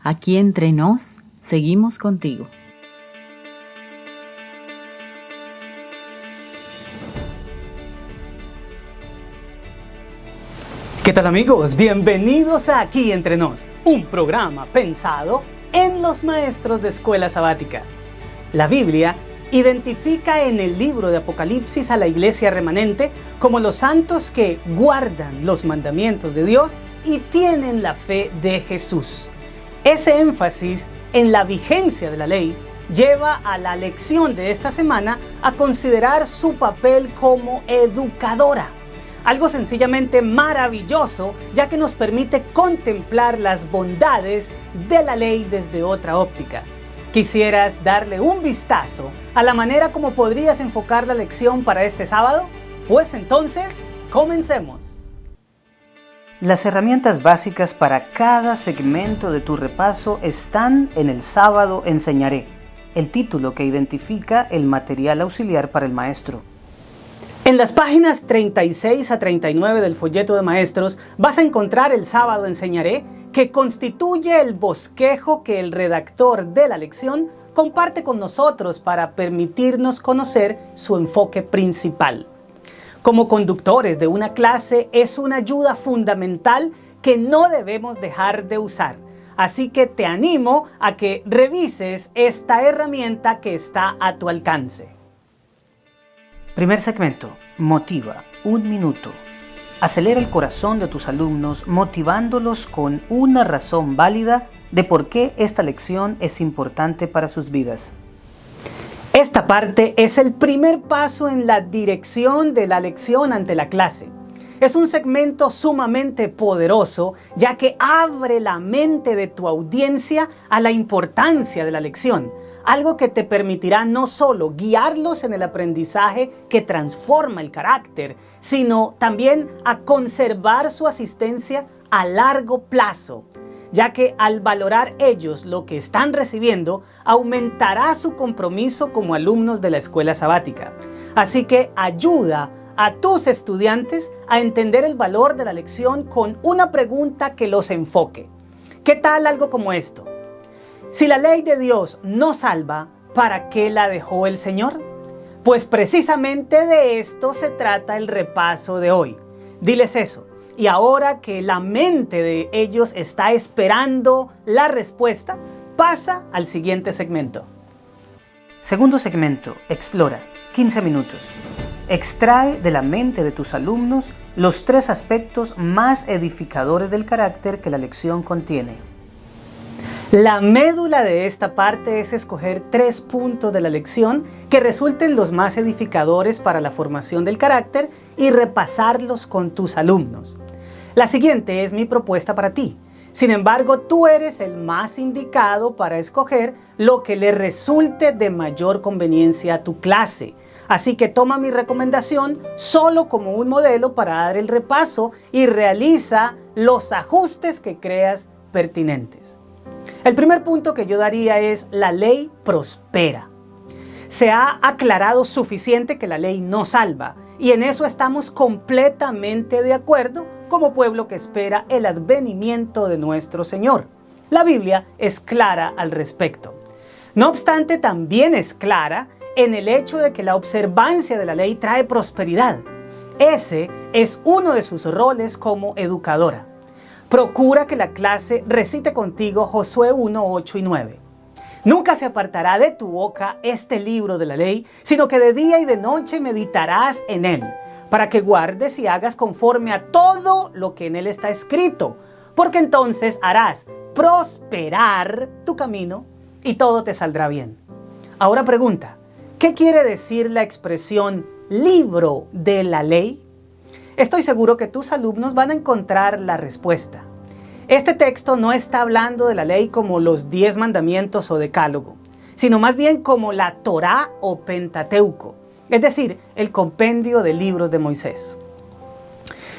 Aquí entre nos, seguimos contigo. ¿Qué tal, amigos? Bienvenidos a Aquí Entre Nos, un programa pensado en los maestros de escuela sabática. La Biblia identifica en el libro de Apocalipsis a la iglesia remanente como los santos que guardan los mandamientos de Dios y tienen la fe de Jesús. Ese énfasis en la vigencia de la ley lleva a la lección de esta semana a considerar su papel como educadora. Algo sencillamente maravilloso, ya que nos permite contemplar las bondades de la ley desde otra óptica. ¿Quisieras darle un vistazo a la manera como podrías enfocar la lección para este sábado? Pues entonces, comencemos. Las herramientas básicas para cada segmento de tu repaso están en el sábado enseñaré, el título que identifica el material auxiliar para el maestro. En las páginas 36 a 39 del folleto de maestros vas a encontrar el sábado enseñaré, que constituye el bosquejo que el redactor de la lección comparte con nosotros para permitirnos conocer su enfoque principal. Como conductores de una clase es una ayuda fundamental que no debemos dejar de usar. Así que te animo a que revises esta herramienta que está a tu alcance. Primer segmento, motiva, 1 minuto. Acelera el corazón de tus alumnos motivándolos con una razón válida de por qué esta lección es importante para sus vidas. Esta parte es el primer paso en la dirección de la lección ante la clase. Es un segmento sumamente poderoso, ya que abre la mente de tu audiencia a la importancia de la lección. Algo que te permitirá no solo guiarlos en el aprendizaje que transforma el carácter, sino también a conservar su asistencia a largo plazo, ya que al valorar ellos lo que están recibiendo, aumentará su compromiso como alumnos de la escuela sabática. Así que ayuda a tus estudiantes a entender el valor de la lección con una pregunta que los enfoque. ¿Qué tal algo como esto? Si la ley de Dios no salva, ¿para qué la dejó el Señor? Pues precisamente de esto se trata el repaso de hoy. Diles eso. Y ahora que la mente de ellos está esperando la respuesta, pasa al siguiente segmento. Segundo segmento, explora, 15 minutos. Extrae de la mente de tus alumnos los 3 aspectos más edificadores del carácter que la lección contiene. La médula de esta parte es escoger 3 puntos de la lección que resulten los más edificadores para la formación del carácter y repasarlos con tus alumnos. La siguiente es mi propuesta para ti. Sin embargo, tú eres el más indicado para escoger lo que le resulte de mayor conveniencia a tu clase. Así que toma mi recomendación solo como un modelo para dar el repaso y realiza los ajustes que creas pertinentes. El primer punto que yo daría es: la ley prospera. Se ha aclarado suficiente que la ley no salva, y en eso estamos completamente de acuerdo como pueblo que espera el advenimiento de nuestro Señor. La Biblia es clara al respecto. No obstante, también es clara en el hecho de que la observancia de la ley trae prosperidad. Ese es uno de sus roles como educadora. Procura que la clase recite contigo Josué 1, 8 y 9. Nunca se apartará de tu boca este libro de la ley, sino que de día y de noche meditarás en él, para que guardes y hagas conforme a todo lo que en él está escrito, porque entonces harás prosperar tu camino y todo te saldrá bien. Ahora pregunta, ¿qué quiere decir la expresión libro de la ley? Estoy seguro que tus alumnos van a encontrar la respuesta. Este texto no está hablando de la ley como los 10 mandamientos o decálogo, sino más bien como la Torá o Pentateuco, es decir, el compendio de libros de Moisés.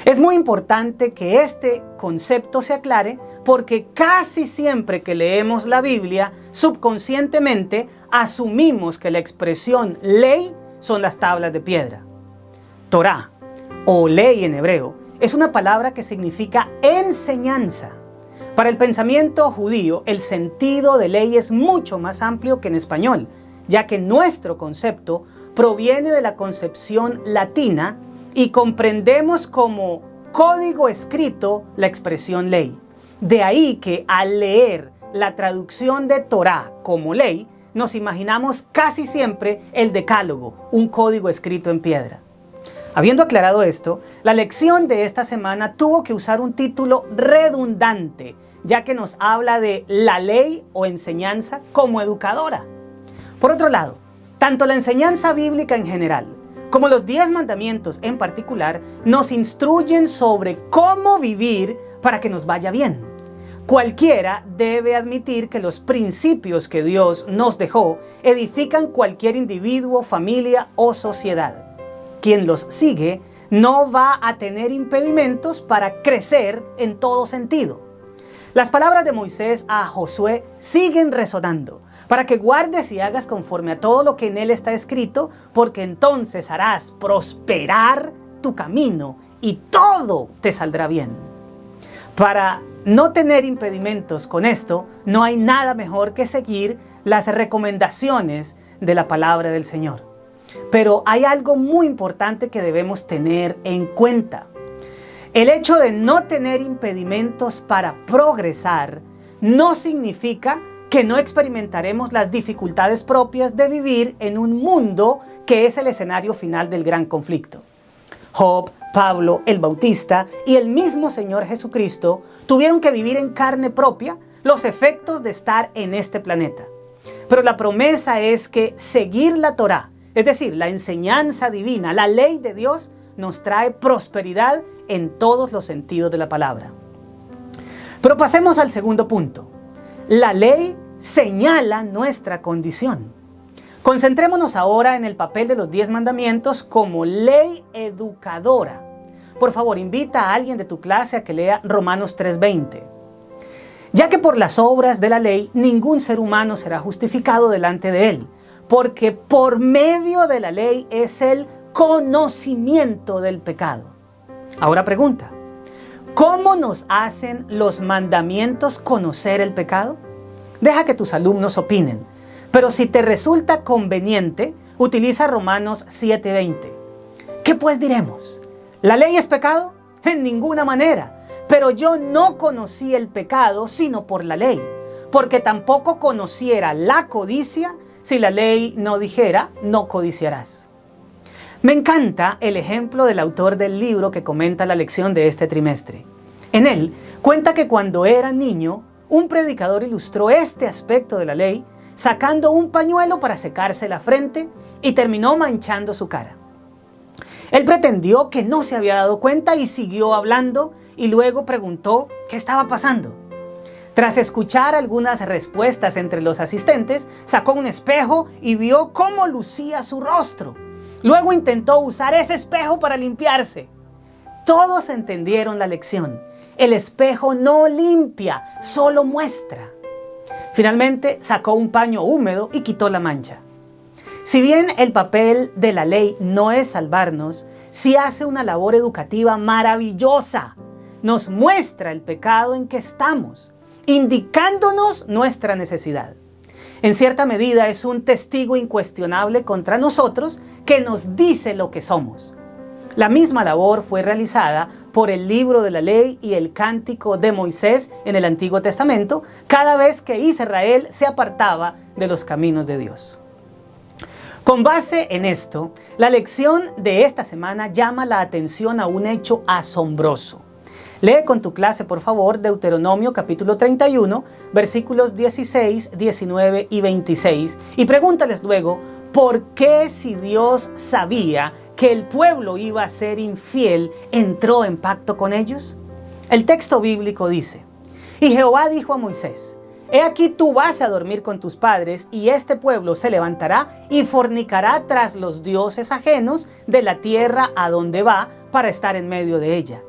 Es muy importante que este concepto se aclare porque casi siempre que leemos la Biblia, subconscientemente asumimos que la expresión ley son las tablas de piedra. Torá o ley en hebreo es una palabra que significa enseñanza. Para el pensamiento judío, el sentido de ley es mucho más amplio que en español, ya que nuestro concepto proviene de la concepción latina y comprendemos como código escrito la expresión ley. De ahí que al leer la traducción de Torá como ley, nos imaginamos casi siempre el decálogo, un código escrito en piedra. Habiendo aclarado esto, la lección de esta semana tuvo que usar un título redundante, ya que nos habla de la ley o enseñanza como educadora. Por otro lado, tanto la enseñanza bíblica en general, como los 10 mandamientos en particular, nos instruyen sobre cómo vivir para que nos vaya bien. Cualquiera debe admitir que los principios que Dios nos dejó edifican cualquier individuo, familia o sociedad. Quien los sigue no va a tener impedimentos para crecer en todo sentido. Las palabras de Moisés a Josué siguen resonando para que guardes y hagas conforme a todo lo que en él está escrito, porque entonces harás prosperar tu camino y todo te saldrá bien. Para no tener impedimentos con esto, no hay nada mejor que seguir las recomendaciones de la palabra del Señor. Pero hay algo muy importante que debemos tener en cuenta. El hecho de no tener impedimentos para progresar no significa que no experimentaremos las dificultades propias de vivir en un mundo que es el escenario final del gran conflicto. Job, Pablo, el Bautista y el mismo Señor Jesucristo tuvieron que vivir en carne propia los efectos de estar en este planeta. Pero la promesa es que seguir la Torá, es decir, la enseñanza divina, la ley de Dios, nos trae prosperidad en todos los sentidos de la palabra. Pero pasemos al segundo punto. La ley señala nuestra condición. Concentrémonos ahora en el papel de los 10 mandamientos como ley educadora. Por favor, invita a alguien de tu clase a que lea Romanos 3:20. Ya que por las obras de la ley ningún ser humano será justificado delante de él, porque por medio de la ley es el conocimiento del pecado. Ahora pregunta, ¿cómo nos hacen los mandamientos conocer el pecado? Deja que tus alumnos opinen, pero si te resulta conveniente, utiliza Romanos 7:20. ¿Qué pues diremos? ¿La ley es pecado? En ninguna manera, pero yo no conocí el pecado sino por la ley, porque tampoco conociera la codicia si la ley no dijera, no codiciarás. Me encanta el ejemplo del autor del libro que comenta la lección de este trimestre. En él cuenta que cuando era niño, un predicador ilustró este aspecto de la ley sacando un pañuelo para secarse la frente y terminó manchando su cara. Él pretendió que no se había dado cuenta y siguió hablando y luego preguntó qué estaba pasando. Tras escuchar algunas respuestas entre los asistentes, sacó un espejo y vio cómo lucía su rostro. Luego intentó usar ese espejo para limpiarse. Todos entendieron la lección. El espejo no limpia, solo muestra. Finalmente sacó un paño húmedo y quitó la mancha. Si bien el papel de la ley no es salvarnos, sí hace una labor educativa maravillosa. Nos muestra el pecado en que estamos, indicándonos nuestra necesidad. En cierta medida es un testigo incuestionable contra nosotros que nos dice lo que somos. La misma labor fue realizada por el libro de la ley y el cántico de Moisés en el Antiguo Testamento cada vez que Israel se apartaba de los caminos de Dios. Con base en esto, la lección de esta semana llama la atención a un hecho asombroso. Lee con tu clase, por favor, Deuteronomio capítulo 31, versículos 16, 19 y 26, y pregúntales luego, ¿por qué si Dios sabía que el pueblo iba a ser infiel, entró en pacto con ellos? El texto bíblico dice, y Jehová dijo a Moisés, he aquí tú vas a dormir con tus padres, y este pueblo se levantará y fornicará tras los dioses ajenos de la tierra a donde va para estar en medio de ella.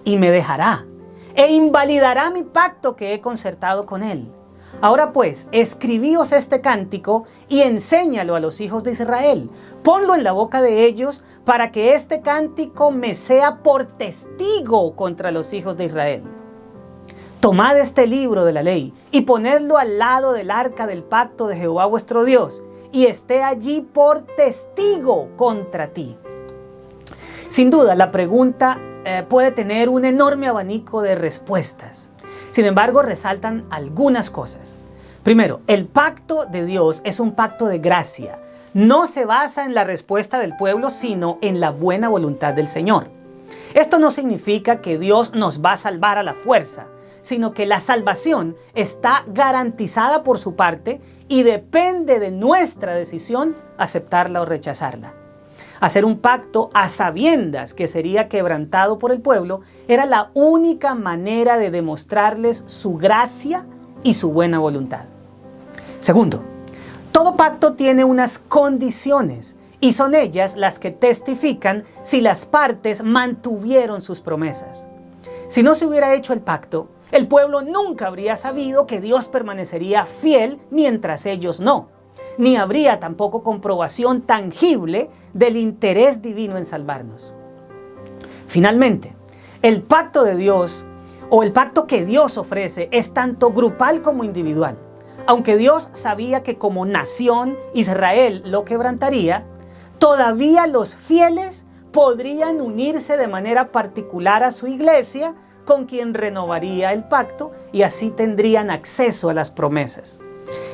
Y me dejará, e invalidará mi pacto que he concertado con él. Ahora pues, escribíos este cántico y enséñalo a los hijos de Israel. Ponlo en la boca de ellos para que este cántico me sea por testigo contra los hijos de Israel. Tomad este libro de la ley y ponedlo al lado del arca del pacto de Jehová vuestro Dios, y esté allí por testigo contra ti. Sin duda, la pregunta puede tener un enorme abanico de respuestas. Sin embargo, resaltan algunas cosas. Primero, el pacto de Dios es un pacto de gracia. No se basa en la respuesta del pueblo, sino en la buena voluntad del Señor. Esto no significa que Dios nos va a salvar a la fuerza, sino que la salvación está garantizada por su parte y depende de nuestra decisión aceptarla o rechazarla. Hacer un pacto a sabiendas que sería quebrantado por el pueblo era la única manera de demostrarles su gracia y su buena voluntad. Segundo, todo pacto tiene unas condiciones y son ellas las que testifican si las partes mantuvieron sus promesas. Si no se hubiera hecho el pacto, el pueblo nunca habría sabido que Dios permanecería fiel mientras ellos no, ni habría tampoco comprobación tangible del interés divino en salvarnos. Finalmente, el pacto de Dios o el pacto que Dios ofrece es tanto grupal como individual. Aunque Dios sabía que como nación Israel lo quebrantaría, todavía los fieles podrían unirse de manera particular a su iglesia, con quien renovaría el pacto y así tendrían acceso a las promesas.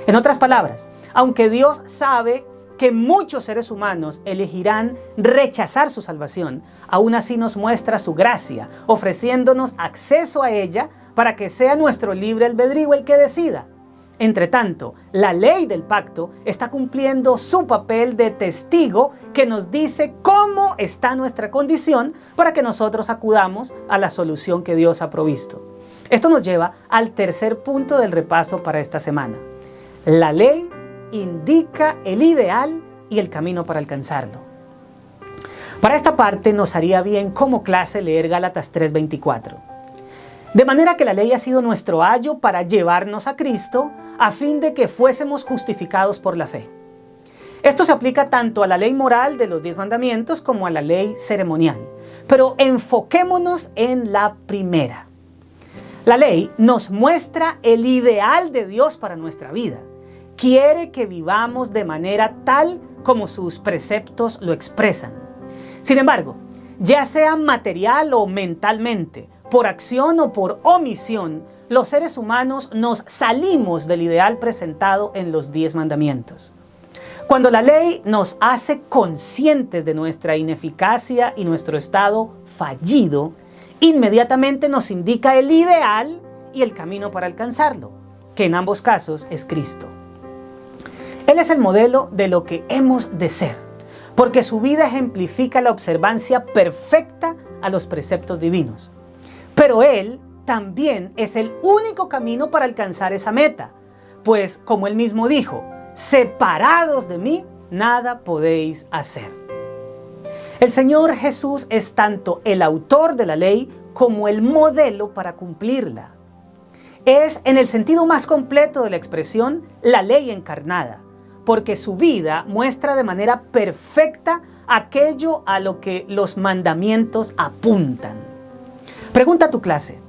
En otras palabras, aunque Dios sabe que muchos seres humanos elegirán rechazar su salvación, aún así nos muestra su gracia, ofreciéndonos acceso a ella para que sea nuestro libre albedrío el que decida. Entre tanto, la ley del pacto está cumpliendo su papel de testigo que nos dice cómo está nuestra condición para que nosotros acudamos a la solución que Dios ha provisto. Esto nos lleva al tercer punto del repaso para esta semana. La ley indica el ideal y el camino para alcanzarlo. Para esta parte nos haría bien como clase leer Gálatas 3:24. De manera que la ley ha sido nuestro ayo para llevarnos a Cristo, a fin de que fuésemos justificados por la fe. Esto se aplica tanto a la ley moral de los 10 mandamientos como a la ley ceremonial. Pero enfoquémonos en la primera. La ley nos muestra el ideal de Dios para nuestra vida. Quiere que vivamos de manera tal como sus preceptos lo expresan. Sin embargo, ya sea material o mentalmente, por acción o por omisión, los seres humanos nos salimos del ideal presentado en los 10 mandamientos. Cuando la ley nos hace conscientes de nuestra ineficacia y nuestro estado fallido, inmediatamente nos indica el ideal y el camino para alcanzarlo, que en ambos casos es Cristo. Él es el modelo de lo que hemos de ser, porque su vida ejemplifica la observancia perfecta a los preceptos divinos. Pero Él también es el único camino para alcanzar esa meta, pues como Él mismo dijo, separados de mí, nada podéis hacer. El Señor Jesús es tanto el autor de la ley como el modelo para cumplirla. Es, en el sentido más completo de la expresión, la ley encarnada, porque su vida muestra de manera perfecta aquello a lo que los mandamientos apuntan. Pregunta a tu clase,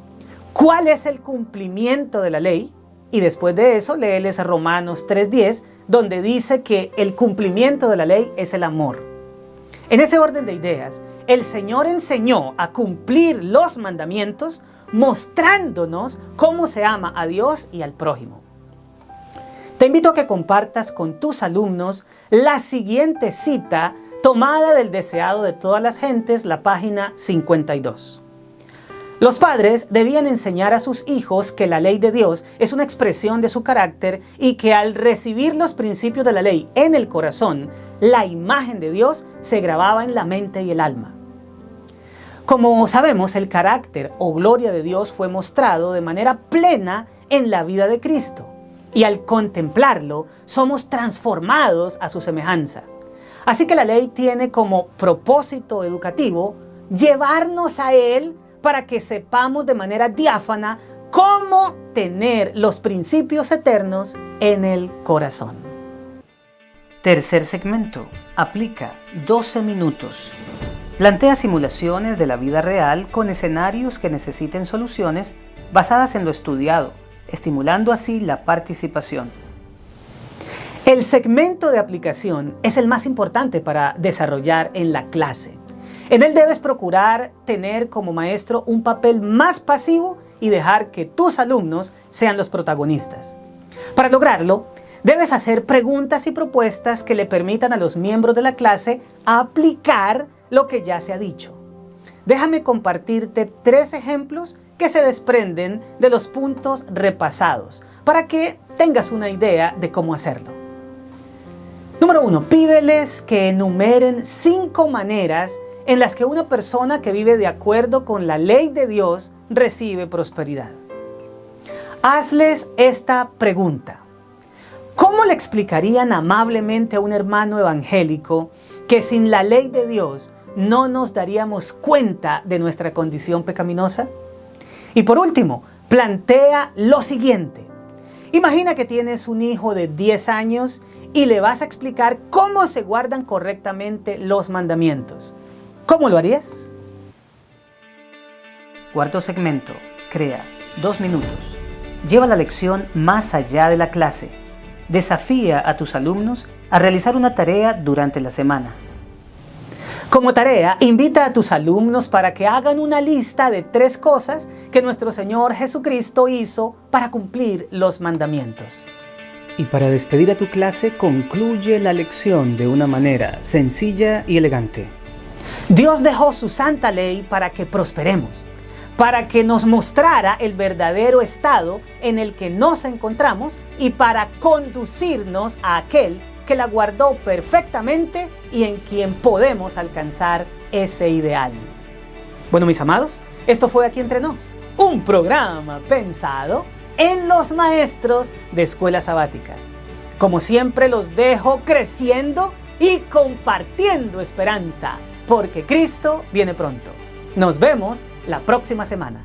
¿cuál es el cumplimiento de la ley? Y después de eso, léeles Romanos 3:10, donde dice que el cumplimiento de la ley es el amor. En ese orden de ideas, el Señor enseñó a cumplir los mandamientos, mostrándonos cómo se ama a Dios y al prójimo. Te invito a que compartas con tus alumnos la siguiente cita tomada del Deseado de todas las gentes, la página 52. Los padres debían enseñar a sus hijos que la ley de Dios es una expresión de su carácter y que al recibir los principios de la ley en el corazón, la imagen de Dios se grababa en la mente y el alma. Como sabemos, el carácter o gloria de Dios fue mostrado de manera plena en la vida de Cristo y al contemplarlo somos transformados a su semejanza. Así que la ley tiene como propósito educativo llevarnos a Él para que sepamos de manera diáfana cómo tener los principios eternos en el corazón. Tercer segmento. Aplica 12 minutos. Plantea simulaciones de la vida real con escenarios que necesiten soluciones basadas en lo estudiado, estimulando así la participación. El segmento de aplicación es el más importante para desarrollar en la clase. En él debes procurar tener como maestro un papel más pasivo y dejar que tus alumnos sean los protagonistas. Para lograrlo, debes hacer preguntas y propuestas que le permitan a los miembros de la clase aplicar lo que ya se ha dicho. Déjame compartirte 3 ejemplos que se desprenden de los puntos repasados para que tengas una idea de cómo hacerlo. Número 1. Pídeles que enumeren 5 maneras en las que una persona que vive de acuerdo con la ley de Dios recibe prosperidad. Hazles esta pregunta. ¿Cómo le explicarían amablemente a un hermano evangélico que sin la ley de Dios no nos daríamos cuenta de nuestra condición pecaminosa? Y por último, plantea lo siguiente. Imagina que tienes un hijo de 10 años y le vas a explicar cómo se guardan correctamente los mandamientos. ¿Cómo lo harías? Cuarto segmento. Crea 2 minutos. Lleva la lección más allá de la clase. Desafía a tus alumnos a realizar una tarea durante la semana. Como tarea, invita a tus alumnos para que hagan una lista de 3 cosas que nuestro Señor Jesucristo hizo para cumplir los mandamientos. Y para despedir a tu clase, concluye la lección de una manera sencilla y elegante. Dios dejó su santa ley para que prosperemos, para que nos mostrara el verdadero estado en el que nos encontramos y para conducirnos a aquel que la guardó perfectamente y en quien podemos alcanzar ese ideal. Bueno, mis amados, esto fue Aquí Entre Nos, un programa pensado en los maestros de escuela sabática. Como siempre, los dejo creciendo y compartiendo esperanza, porque Cristo viene pronto. Nos vemos la próxima semana.